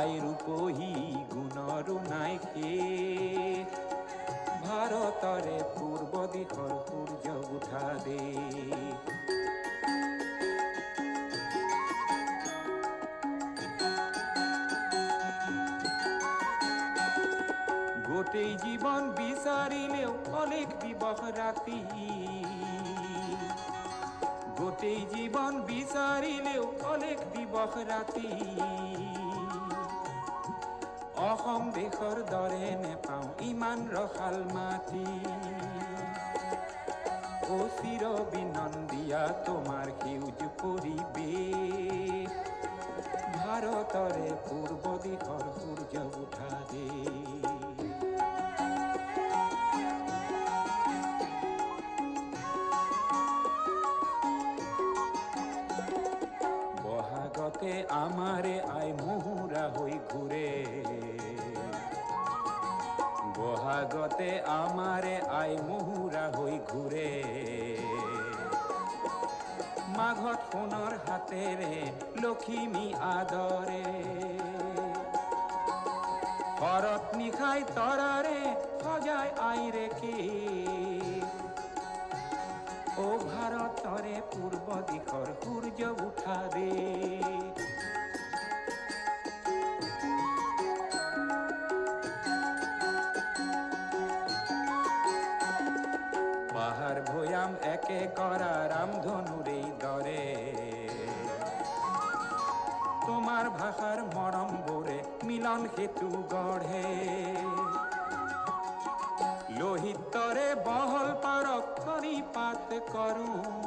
আই ৰূপহী গুণৰো নাই শেষ ভাৰতৰে পূৰ্ব দিশৰ সূৰ্য উঠা দেশ গোটেই জীৱন বিচাৰিলেও অলেখ দিৱস ৰাতি গোটেই জীৱন বিচাৰিলেও অলেখ দিৱস ৰাতি অসম দেশৰ দৰে নেপাওঁ ইমান ৰসাল মাটি ও চিৰ বিনন্দিয়া তোমাৰ সেউজ পৰিৱেশ ভাৰতৰে পূৰ্ব দিশৰ সূৰ্য উঠা দেশ বহাগতে আমাৰে আই মহুৰা হৈ ঘূৰে বহাগতে আমাৰে আই মহুৰা হৈ ঘূৰে মাঘত সোণৰ হাতেৰে লখিমী আদৰে শৰত নিশাই তৰাৰে সজাই আইৰে কে ও ভাৰতৰে পূৰ্ব দিশৰ সূৰ্য উঠা দেশ পাহাৰ ভৈয়াম একে কৰা ৰামধনুৰেই দৰে তোমাৰ ভাষাৰ মৰমবোৰে মিলন সেতু গঢ়ে লোহিতৰে বহল পাৰক খৰি পাত কৰোঁ